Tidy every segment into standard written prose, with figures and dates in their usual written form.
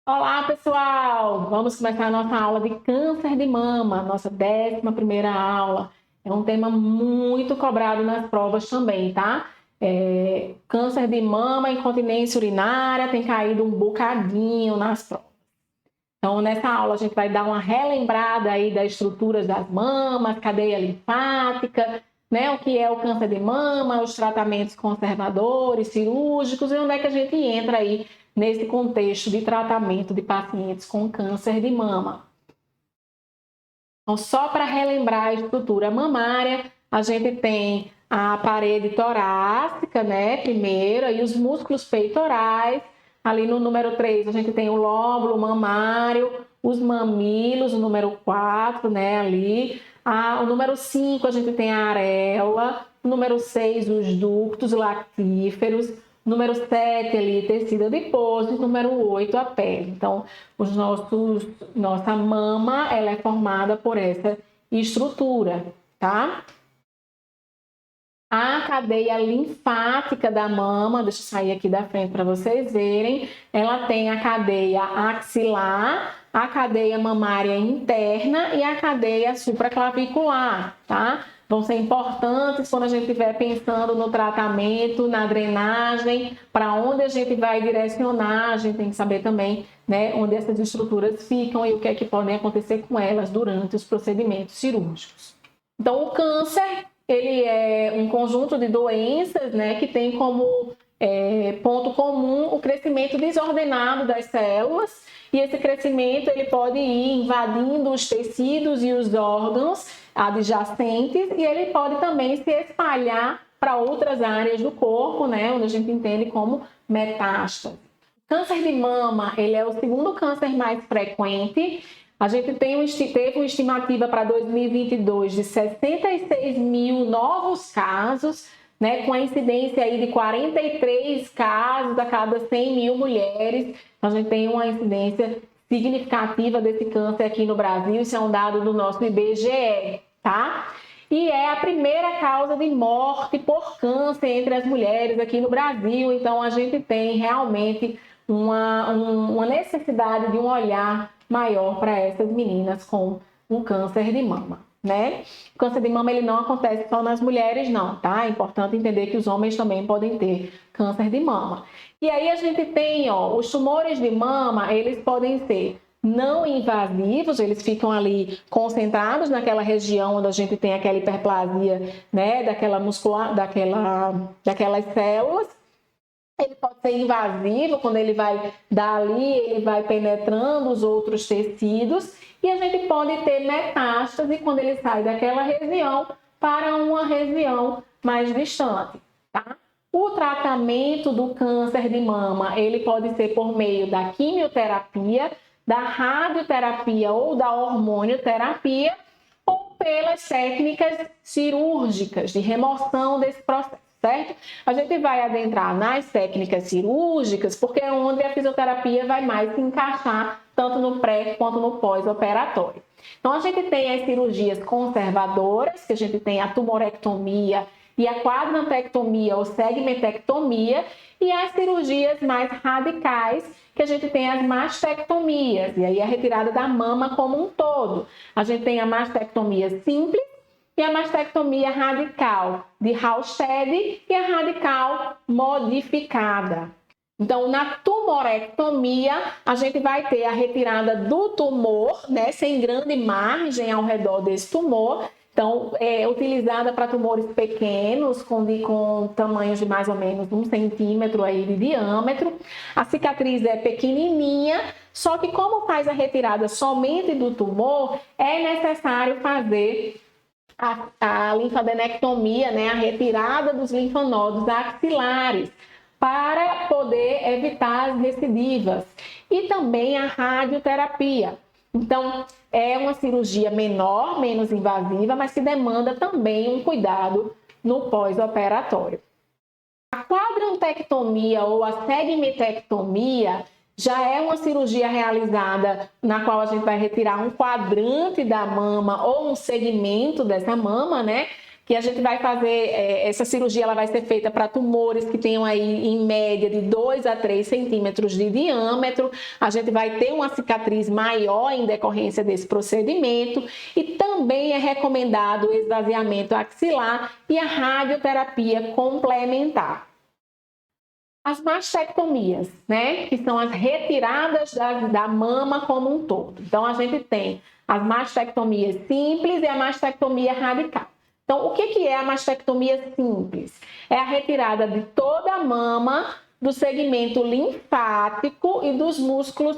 Olá, pessoal! Vamos começar a nossa aula de câncer de mama, nossa 11ª aula. É um tema muito cobrado nas provas também, tá? Câncer de mama, incontinência urinária, tem caído um bocadinho nas provas. Então, nessa aula, a gente vai dar uma relembrada aí das estruturas das mamas, cadeia linfática, né? O que é o câncer de mama, os tratamentos conservadores, cirúrgicos e onde é que a gente entra aí nesse contexto de tratamento de pacientes com câncer de mama. Então, só para relembrar a estrutura mamária, a gente tem a parede torácica, né, primeiro, e os músculos peitorais. Ali no número 3, a gente tem o lóbulo mamário, os mamilos, o número 4, né, ali. O número 5, a gente tem a areola. O número 6, os ductos lactíferos. Número 7, ali, tecido adiposo. E número 8, a pele. Então, nossa mama, ela é formada por essa estrutura, tá? A cadeia linfática da mama, deixa eu sair aqui da frente para vocês verem, ela tem a cadeia axilar, a cadeia mamária interna e a cadeia supraclavicular, tá? Vão ser importantes quando a gente estiver pensando no tratamento, na drenagem, para onde a gente vai direcionar, a gente tem que saber também, né, onde essas estruturas ficam e o que é que podem acontecer com elas durante os procedimentos cirúrgicos. Então, o câncer, ele é um conjunto de doenças, né, que tem como ponto comum o crescimento desordenado das células, e esse crescimento ele pode ir invadindo os tecidos e os órgãos adjacentes, e ele pode também se espalhar para outras áreas do corpo, né, onde a gente entende como metástase. O câncer de mama, ele é o segundo câncer mais frequente. A gente teve uma estimativa para 2022 de 66 mil novos casos, né, com a incidência aí de 43 casos a cada 100 mil mulheres. Então, a gente tem uma incidência significativa desse câncer aqui no Brasil, isso é um dado do nosso IBGE, tá? E é a primeira causa de morte por câncer entre as mulheres aqui no Brasil, então a gente tem realmente uma necessidade de um olhar maior para essas meninas com um câncer de mama, né? O câncer de mama ele não acontece só nas mulheres não, tá? É importante entender que os homens também podem ter câncer de mama. E aí a gente tem, ó, os tumores de mama, eles podem ser não invasivos, eles ficam ali concentrados naquela região onde a gente tem aquela hiperplasia, né, daquelas células. Ele pode ser invasivo, quando ele vai dali, ele vai penetrando os outros tecidos, e a gente pode ter metástase quando ele sai daquela região para uma região mais distante, tá? O tratamento do câncer de mama, ele pode ser por meio da quimioterapia, da radioterapia ou da hormonioterapia, ou pelas técnicas cirúrgicas de remoção desse processo. Certo? A gente vai adentrar nas técnicas cirúrgicas porque é onde a fisioterapia vai mais se encaixar tanto no pré quanto no pós-operatório. Então, a gente tem as cirurgias conservadoras, que a gente tem a tumorectomia e a quadrantectomia ou segmentectomia, e as cirurgias mais radicais, que a gente tem as mastectomias, e aí a retirada da mama como um todo. A gente tem a mastectomia simples, e a mastectomia radical de Halsted e a radical modificada. Então, na tumorectomia, a gente vai ter a retirada do tumor, né, sem grande margem ao redor desse tumor. Então, é utilizada para tumores pequenos, com tamanhos de mais ou menos 1 centímetro aí de diâmetro. A cicatriz é pequenininha, só que como faz a retirada somente do tumor, é necessário fazer a linfadenectomia, né, a retirada dos linfonodos axilares, para poder evitar as recidivas, e também a radioterapia. Então, é uma cirurgia menor, menos invasiva, mas que demanda também um cuidado no pós-operatório. A quadrantectomia ou a segmentectomia já é uma cirurgia realizada na qual a gente vai retirar um quadrante da mama ou um segmento dessa mama, né? que a gente vai fazer, essa cirurgia ela vai ser feita para tumores que tenham aí em média de 2 a 3 centímetros de diâmetro. A gente vai ter uma cicatriz maior em decorrência desse procedimento e também é recomendado o esvaziamento axilar e a radioterapia complementar. As mastectomias, né, que são as retiradas da mama como um todo. Então, a gente tem as mastectomias simples e a mastectomia radical. Então, o que é a mastectomia simples? É a retirada de toda a mama, do segmento linfático e dos músculos,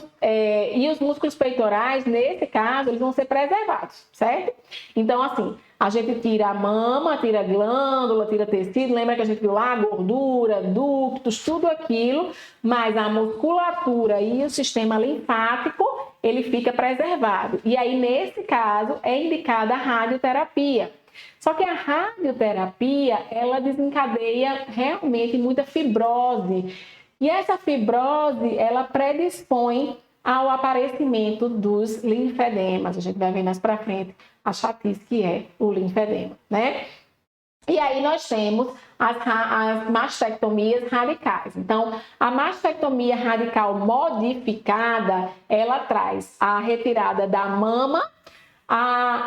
e os músculos peitorais, nesse caso, eles vão ser preservados, certo? Então, assim, a gente tira a mama, tira a glândula, tira tecido, lembra que a gente viu lá gordura, ductos, tudo aquilo, mas a musculatura e o sistema linfático, ele fica preservado. E aí, nesse caso, é indicada a radioterapia. Só que a radioterapia, ela desencadeia realmente muita fibrose. E essa fibrose, ela predispõe ao aparecimento dos linfedemas. A gente vai ver mais para frente a chatice que é o linfedema, né? E aí nós temos as mastectomias radicais. Então, a mastectomia radical modificada, ela traz a retirada da mama,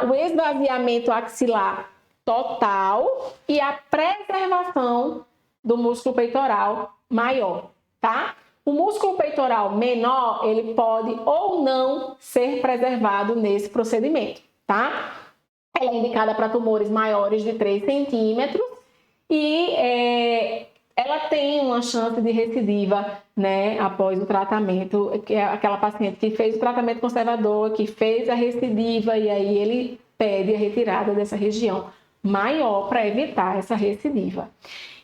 o esvaziamento axilar total e a preservação do músculo peitoral maior, tá? O músculo peitoral menor, ele pode ou não ser preservado nesse procedimento, tá? Ela é indicada para tumores maiores de 3 centímetros e ela tem uma chance de recidiva, né, após o tratamento, que é aquela paciente que fez o tratamento conservador, que fez a recidiva e aí ele pede a retirada dessa região maior para evitar essa recidiva.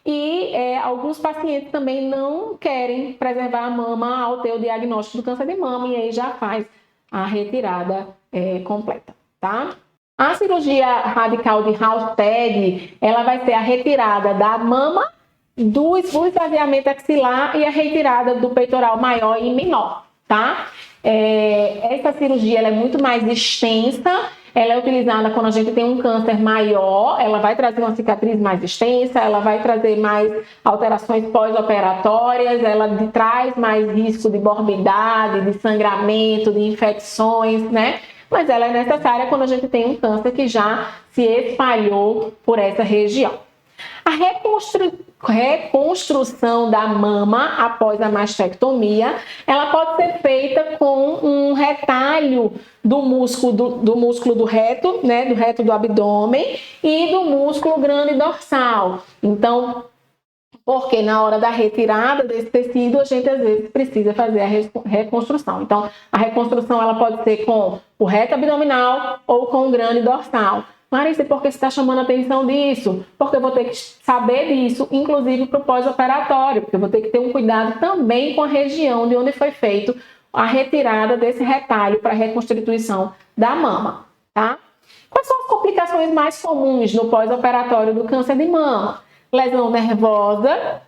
E alguns pacientes também não querem preservar a mama ao ter o diagnóstico do câncer de mama e aí já faz a retirada completa, tá? A cirurgia radical de Halsted, ela vai ser a retirada da mama, do esvaziamento axilar e a retirada do peitoral maior e menor, tá? Essa cirurgia ela é muito mais extensa, ela é utilizada quando a gente tem um câncer maior, ela vai trazer uma cicatriz mais extensa, ela vai trazer mais alterações pós-operatórias, ela traz mais risco de morbidade, de sangramento, de infecções, né? Mas ela é necessária quando a gente tem um câncer que já se espalhou por essa região. A reconstrução da mama após a mastectomia, ela pode ser feita com um retalho do músculo do reto, né, do reto do abdômen e do músculo grande dorsal. Então, porque na hora da retirada desse tecido, a gente às vezes precisa fazer a reconstrução. Então, a reconstrução ela pode ser com o reto abdominal ou com o grande dorsal. Larissa, por que você está chamando a atenção disso? Porque eu vou ter que saber disso, inclusive para o pós-operatório, porque eu vou ter que ter um cuidado também com a região de onde foi feito a retirada desse retalho para a reconstituição da mama, tá? Quais são as complicações mais comuns no pós-operatório do câncer de mama? Lesão nervosa,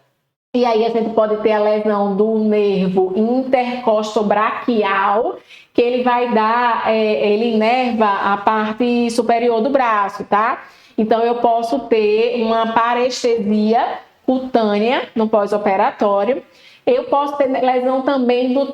e aí a gente pode ter a lesão do nervo intercostobraquial, que ele vai dar, ele inerva a parte superior do braço, tá? Então eu posso ter uma parestesia cutânea no pós-operatório. Eu posso ter lesão também do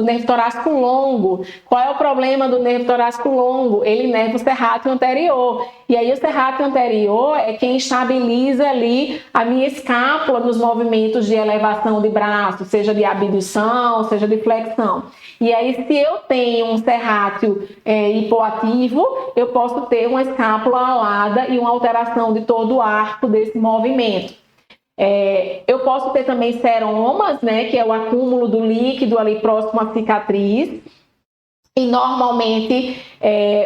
nervo torácico longo. Qual é o problema do nervo torácico longo? Ele inerva o serrátil anterior. E aí o serrátil anterior é quem estabiliza ali a minha escápula nos movimentos de elevação de braço, seja de abdução, seja de flexão. E aí se eu tenho um serrátil hipoativo, eu posso ter uma escápula alada e uma alteração de todo o arco desse movimento. Eu posso ter também seromas, né, que é o acúmulo do líquido ali próximo à cicatriz. E normalmente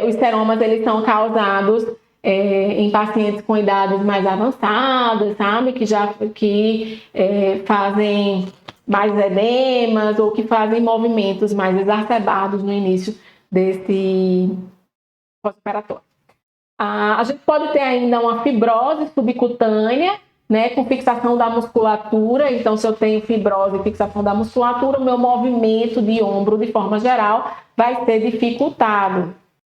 os seromas eles são causados em pacientes com idades mais avançadas, sabe, que fazem mais edemas ou que fazem movimentos mais exacerbados no início desse pós-operatório. A gente pode ter ainda uma fibrose subcutânea, né, com fixação da musculatura. Então, se eu tenho fibrose e fixação da musculatura, o meu movimento de ombro, de forma geral, vai ser dificultado.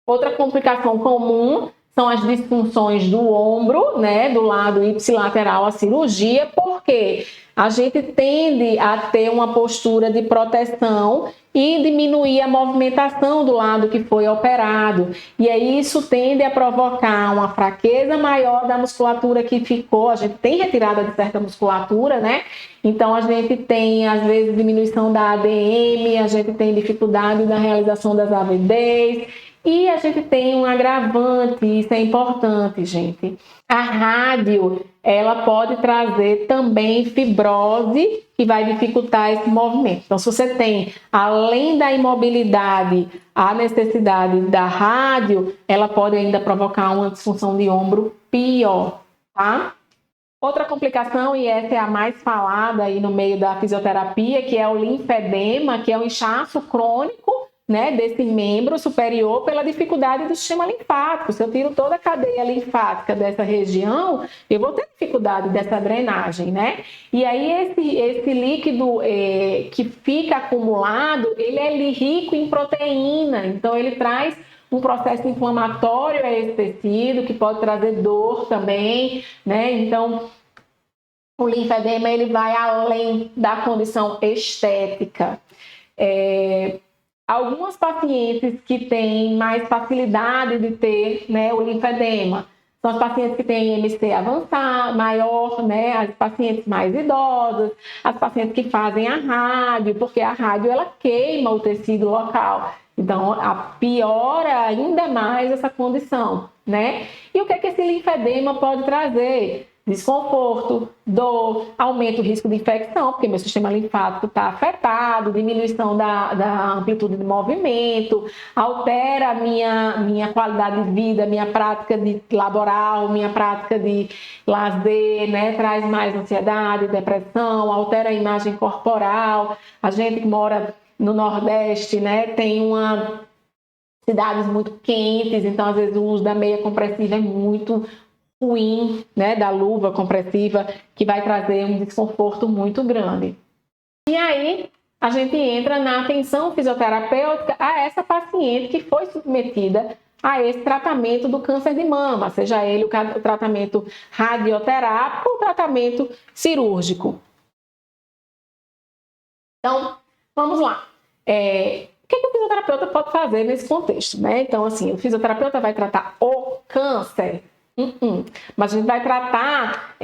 Outra complicação comum são as disfunções do ombro, né, do lado ipsilateral à cirurgia, porque a gente tende a ter uma postura de proteção e diminuir a movimentação do lado que foi operado. E aí isso tende a provocar uma fraqueza maior da musculatura que ficou. A gente tem retirada de certa musculatura, né? Então a gente tem, às vezes, diminuição da ADM, a gente tem dificuldade na realização das AVDs. E a gente tem um agravante, isso é importante, gente. A rádio, ela pode trazer também fibrose, que vai dificultar esse movimento. Então, se você tem, além da imobilidade, a necessidade da rádio, ela pode ainda provocar uma disfunção de ombro pior, tá? Outra complicação, e essa é a mais falada aí no meio da fisioterapia, que é o linfedema, que é um inchaço crônico, né, desse membro superior pela dificuldade do sistema linfático. Se eu tiro toda a cadeia linfática dessa região, eu vou ter dificuldade dessa drenagem, né? E aí esse líquido que fica acumulado, ele é rico em proteína, então ele traz um processo inflamatório a esse tecido, que pode trazer dor também, né? Então, o linfedema, ele vai além da condição estética. Algumas pacientes que têm mais facilidade de ter, né, o linfedema são as pacientes que têm IMC avançado, maior, né, as pacientes mais idosas, as pacientes que fazem a rádio, porque a rádio ela queima o tecido local. Então, piora ainda mais essa condição, né? E o que é que esse linfedema pode trazer? Desconforto, dor, aumenta o risco de infecção, porque meu sistema linfático está afetado, diminuição da amplitude de movimento, altera a minha qualidade de vida, minha prática de laboral, minha prática de lazer, né? Traz mais ansiedade, depressão, altera a imagem corporal. A gente que mora no Nordeste, né, tem cidades muito quentes, então às vezes o uso da meia compressiva é muito ruim, né, da luva compressiva, que vai trazer um desconforto muito grande. E aí a gente entra na atenção fisioterapêutica a essa paciente que foi submetida a esse tratamento do câncer de mama, seja ele o tratamento radioterápico ou o tratamento cirúrgico. Então, vamos lá. O que o fisioterapeuta pode fazer nesse contexto, né? Então, assim, o fisioterapeuta vai tratar o câncer? Mas a gente vai tratar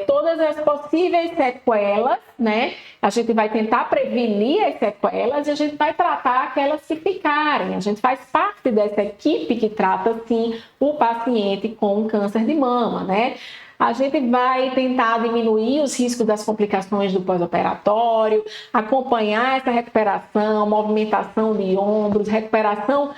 todas as possíveis sequelas, né? A gente vai tentar prevenir as sequelas e a gente vai tratar aquelas que ficarem. A gente faz parte dessa equipe que trata, sim, o paciente com câncer de mama, né? A gente vai tentar diminuir os riscos das complicações do pós-operatório, acompanhar essa recuperação, movimentação de ombros, recuperação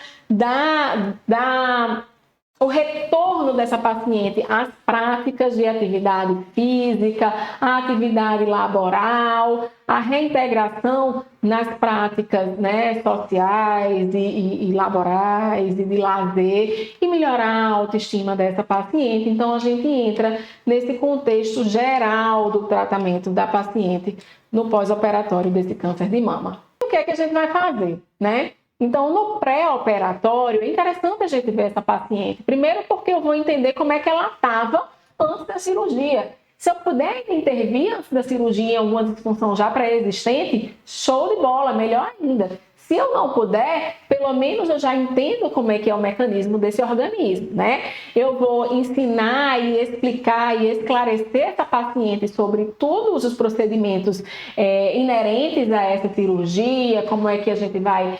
o retorno dessa paciente às práticas de atividade física, à atividade laboral, a reintegração nas práticas, né, sociais e laborais e de lazer e melhorar a autoestima dessa paciente. Então, a gente entra nesse contexto geral do tratamento da paciente no pós-operatório desse câncer de mama. O que é que a gente vai fazer, né? Então, no pré-operatório, é interessante a gente ver essa paciente. Primeiro porque eu vou entender como é que ela estava antes da cirurgia. Se eu puder intervir antes da cirurgia em alguma disfunção já pré-existente, show de bola, melhor ainda. Se eu não puder, pelo menos eu já entendo como é que é o mecanismo desse organismo, né? Eu vou ensinar e explicar e esclarecer essa paciente sobre todos os procedimentos inerentes a essa cirurgia, como é que a gente vai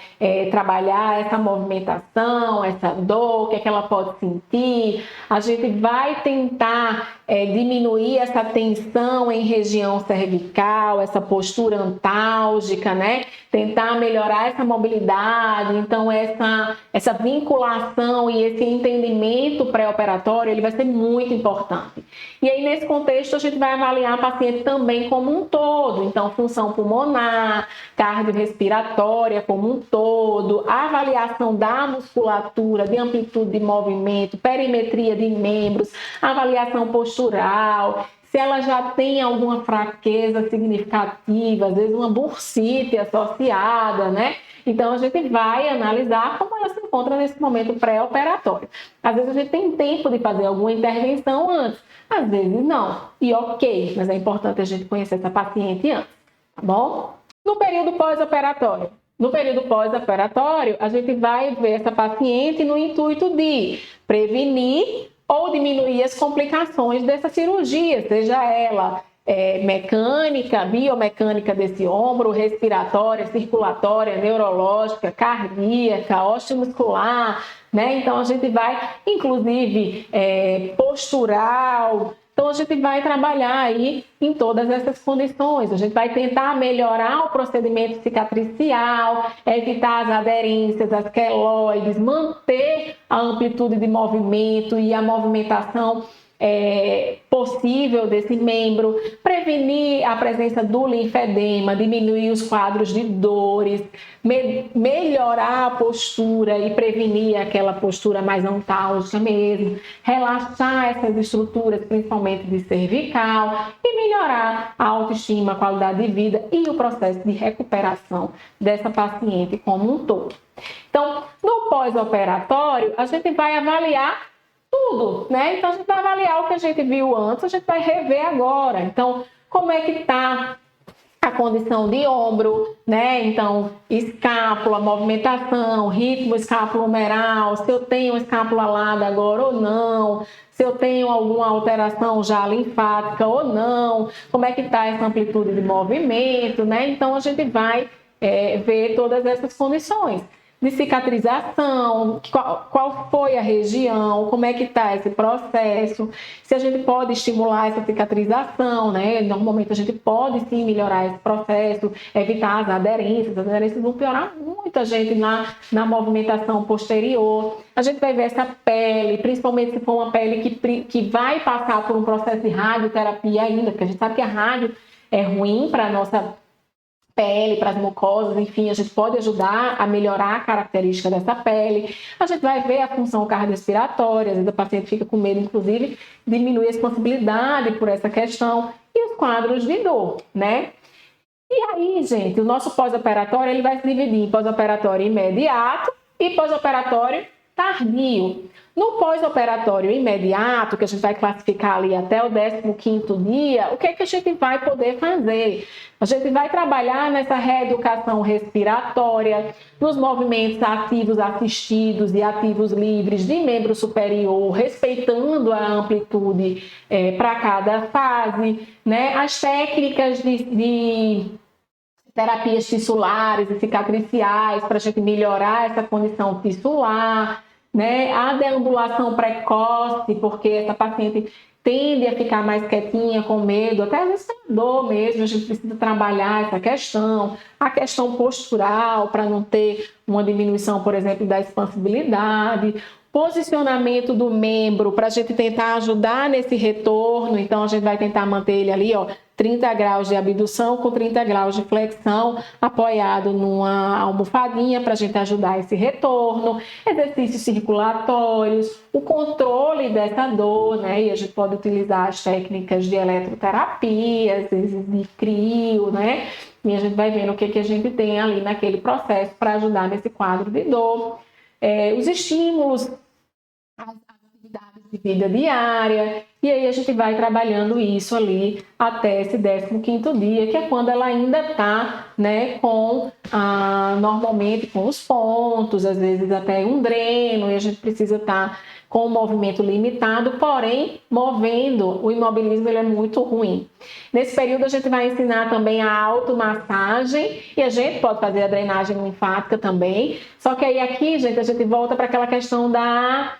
trabalhar essa movimentação, essa dor, o que é que ela pode sentir. A gente vai tentar diminuir essa tensão em região cervical, essa postura antálgica, né? Tentar melhorar essa mobilidade. Então, essa vinculação e esse entendimento pré-operatório, ele vai ser muito importante. E aí, nesse contexto, a gente vai avaliar a paciente também como um todo. Então, função pulmonar, cardiorrespiratória como um todo, a avaliação da musculatura, de amplitude de movimento, perimetria de membros, avaliação postural, se ela já tem alguma fraqueza significativa, às vezes uma bursite associada, né? Então, a gente vai analisar como ela se encontra nesse momento pré-operatório. Às vezes, a gente tem tempo de fazer alguma intervenção antes, às vezes não. E ok, mas é importante a gente conhecer essa paciente antes, tá bom? No período pós-operatório. No período pós-operatório, a gente vai ver essa paciente no intuito de prevenir ou diminuir as complicações dessa cirurgia, seja ela mecânica, biomecânica desse ombro, respiratória, circulatória, neurológica, cardíaca, osteomuscular, né? Então, a gente vai, inclusive, postural. Então, a gente vai trabalhar aí em todas essas condições. A gente vai tentar melhorar o procedimento cicatricial, evitar as aderências, as queloides, manter a amplitude de movimento e a movimentação possível desse membro, prevenir a presença do linfedema, diminuir os quadros de dores, melhorar a postura e prevenir aquela postura mais antálgica mesmo, relaxar essas estruturas, principalmente de cervical, e melhorar a autoestima, a qualidade de vida e o processo de recuperação dessa paciente como um todo. Então, no pós-operatório, a gente vai avaliar tudo, né? Então, a gente vai avaliar o que a gente viu antes, a gente vai rever agora. Então, como é que está a condição de ombro, né? Então, escápula, movimentação, ritmo escapulohumeral, se eu tenho escápula alada agora ou não, se eu tenho alguma alteração já linfática ou não, como é que está essa amplitude de movimento, né? Então, a gente vai ver todas essas condições. De cicatrização, qual foi a região, como é que está esse processo, se a gente pode estimular essa cicatrização, né? Normalmente a gente pode sim melhorar esse processo, evitar as aderências vão piorar muito a gente na movimentação posterior. A gente vai ver essa pele, principalmente se for uma pele que vai passar por um processo de radioterapia ainda, porque a gente sabe que a rádio é ruim para a nossa pele, para as mucosas, enfim, a gente pode ajudar a melhorar a característica dessa pele. A gente vai ver a função cardiorrespiratória, às vezes a paciente fica com medo, inclusive, diminuir a expansibilidade por essa questão e os quadros de dor, né? E aí, gente, o nosso pós-operatório, ele vai se dividir em pós-operatório imediato e pós-operatório tardio. No pós-operatório imediato, que a gente vai classificar ali até o 15º dia, o que é que a gente vai poder fazer? A gente vai trabalhar nessa reeducação respiratória, nos movimentos ativos assistidos e ativos livres de membro superior, respeitando a amplitude para cada fase, né? As técnicas de terapias tissulares e cicatriciais para a gente melhorar essa condição tissular, né? A deambulação precoce, porque essa paciente tende a ficar mais quietinha, com medo, até às vezes tem dor mesmo, a gente precisa trabalhar essa questão, a questão postural, para não ter uma diminuição, por exemplo, da expansibilidade, posicionamento do membro, para a gente tentar ajudar nesse retorno, então a gente vai tentar manter ele ali, ó, 30 graus de abdução com 30 graus de flexão, apoiado numa almofadinha para a gente ajudar esse retorno, exercícios circulatórios, o controle dessa dor, né? E a gente pode utilizar as técnicas de eletroterapia, às vezes de crio, né? E a gente vai vendo o que a gente tem ali naquele processo para ajudar nesse quadro de dor. Os estímulos, as atividades de vida diária, e aí a gente vai trabalhando isso ali até esse 15º dia, que é quando ela ainda está, né, normalmente com os pontos, às vezes até um dreno, e a gente precisa estar com o movimento limitado, porém movendo. O imobilismo ele é muito ruim. Nesse período a gente vai ensinar também a automassagem e a gente pode fazer a drenagem linfática também. Só que aí aqui, gente, a gente volta para aquela questão da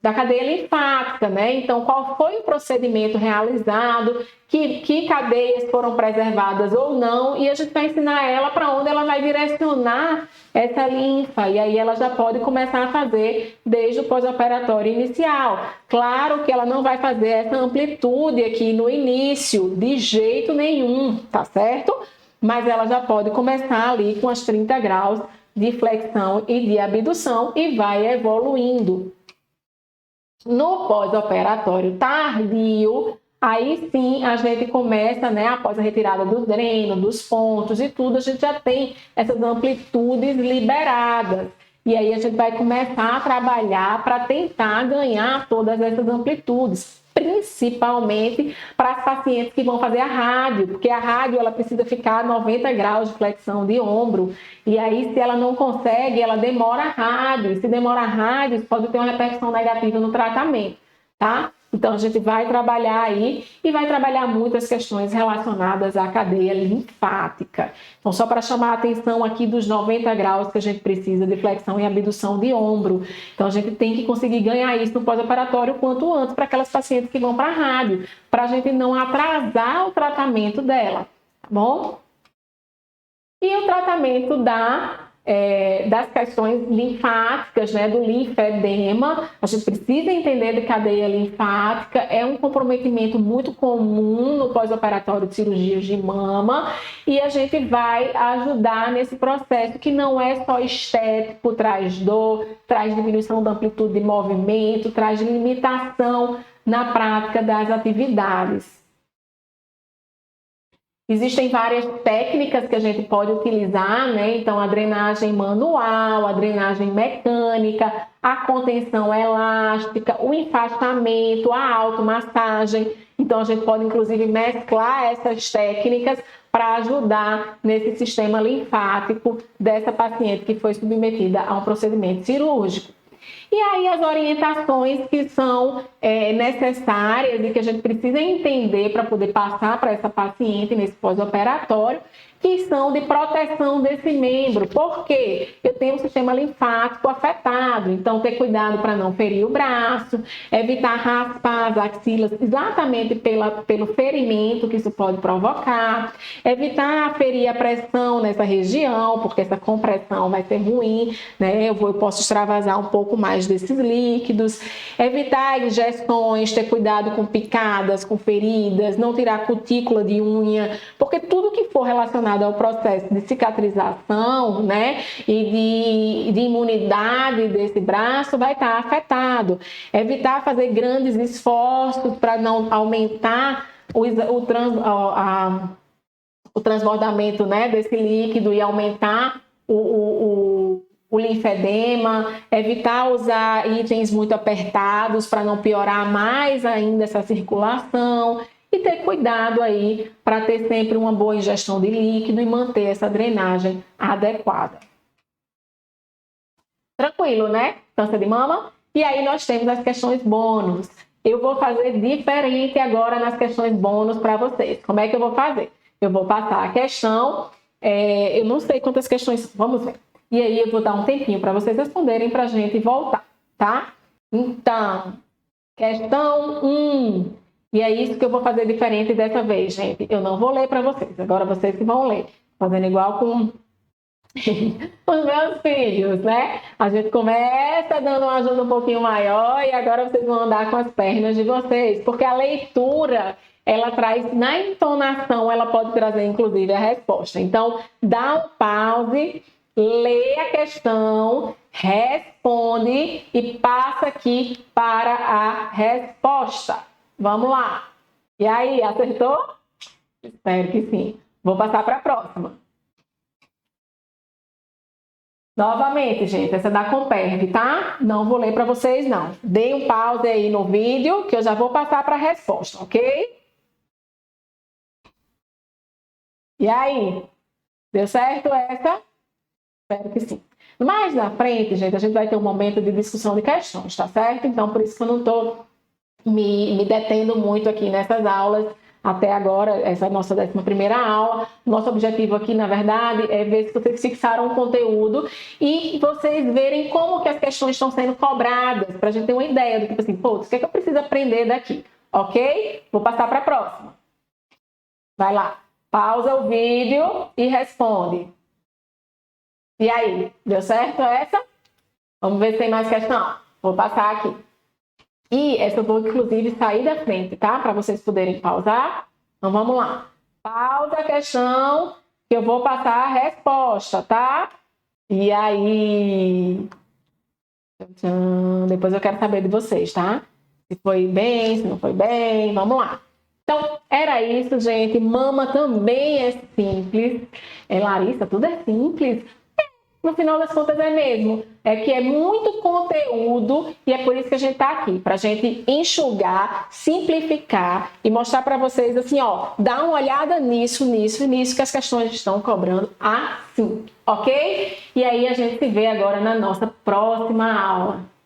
cadeia linfática, né? Então, qual foi o procedimento realizado, que cadeias foram preservadas ou não, e a gente vai ensinar ela para onde ela vai direcionar essa linfa, e aí ela já pode começar a fazer desde o pós-operatório inicial. Claro que ela não vai fazer essa amplitude aqui no início, de jeito nenhum, tá certo? Mas ela já pode começar ali com as 30 graus de flexão e de abdução e vai evoluindo. No pós-operatório tardio, aí sim a gente começa, né, após a retirada do dreno, dos pontos e tudo, a gente já tem essas amplitudes liberadas. E aí a gente vai começar a trabalhar para tentar ganhar todas essas amplitudes, principalmente para as pacientes que vão fazer a rádio, porque a rádio ela precisa ficar a 90 graus de flexão de ombro, e aí se ela não consegue, ela demora a rádio, e se demora a rádio, pode ter uma repercussão negativa no tratamento, tá? Então, a gente vai trabalhar aí e vai trabalhar muitas questões relacionadas à cadeia linfática. Então, só para chamar a atenção aqui dos 90 graus que a gente precisa de flexão e abdução de ombro. Então, a gente tem que conseguir ganhar isso no pós-operatório quanto antes para aquelas pacientes que vão para a rádio, para a gente não atrasar o tratamento dela, tá bom? E o tratamento das questões linfáticas, né, do linfedema, a gente precisa entender de cadeia linfática, é um comprometimento muito comum no pós-operatório de cirurgias de mama, e a gente vai ajudar nesse processo que não é só estético, traz dor, traz diminuição da amplitude de movimento, traz limitação na prática das atividades. Existem várias técnicas que a gente pode utilizar, né? Então, a drenagem manual, a drenagem mecânica, a contenção elástica, o enfaixamento, a automassagem. Então, a gente pode, inclusive, mesclar essas técnicas para ajudar nesse sistema linfático dessa paciente que foi submetida a um procedimento cirúrgico. E aí as orientações que são necessárias e que a gente precisa entender para poder passar para essa paciente nesse pós-operatório, que são de proteção desse membro. Por quê? Eu tenho um sistema linfático afetado, então ter cuidado para não ferir o braço, evitar raspar as axilas exatamente pelo ferimento que isso pode provocar, evitar ferir a pressão nessa região, porque essa compressão vai ser ruim, né? Eu posso extravasar um pouco mais desses líquidos, evitar injeções, ter cuidado com picadas, com feridas, não tirar cutícula de unha, porque tudo que for relacionado ao processo de cicatrização, né, e de imunidade desse braço vai estar afetado. Evitar fazer grandes esforços para não aumentar o transbordamento, né, desse líquido e aumentar o linfedema, evitar usar itens muito apertados para não piorar mais ainda essa circulação e ter cuidado aí para ter sempre uma boa ingestão de líquido e manter essa drenagem adequada. Tranquilo, né? Câncer de mama? E aí nós temos as questões bônus. Eu vou fazer diferente agora nas questões bônus para vocês. Como é que eu vou fazer? Eu vou passar a questão, eu não sei quantas questões, vamos ver. E aí eu vou dar um tempinho para vocês responderem para a gente voltar, tá? Então, questão 1. E é isso que eu vou fazer diferente dessa vez, gente. Eu não vou ler para vocês, agora vocês que vão ler. Fazendo igual com os meus filhos, né? A gente começa dando uma ajuda um pouquinho maior e agora vocês vão andar com as pernas de vocês. Porque a leitura, ela traz, na entonação, ela pode trazer, inclusive, a resposta. Então, dá um pause, lê a questão, responde e passa aqui para a resposta. Vamos lá. E aí, acertou? Espero que sim. Vou passar para a próxima. Novamente, gente, essa é da Comperv, tá? Não vou ler para vocês, não. Dê um pause aí no vídeo, que eu já vou passar para a resposta, ok? E aí? Deu certo essa? Espero que sim. Mais na frente, gente, a gente vai ter um momento de discussão de questões, tá certo? Então, por isso que eu não estou me detendo muito aqui nessas aulas até agora, essa é a nossa 11ª aula. Nosso objetivo aqui, na verdade, é ver se vocês fixaram o conteúdo e vocês verem como que as questões estão sendo cobradas, para a gente ter uma ideia do tipo assim, pô, o que é que eu preciso aprender daqui, ok? Vou passar para a próxima. Vai lá, pausa o vídeo e responde. E aí, deu certo essa? Vamos ver se tem mais questão. Vou passar aqui. E essa eu vou, inclusive, sair da frente, tá? Para vocês poderem pausar. Então, vamos lá. Pausa a questão, que eu vou passar a resposta, tá? E aí... Depois eu quero saber de vocês, tá? Se foi bem, se não foi bem, vamos lá. Então, era isso, gente. Mama também é simples. Larissa, tudo é simples. No final das contas é mesmo. É que é muito conteúdo e é por isso que a gente está aqui. Para a gente enxugar, simplificar e mostrar para vocês assim, ó, dá uma olhada nisso que as questões estão cobrando assim, ok? E aí a gente se vê agora na nossa próxima aula.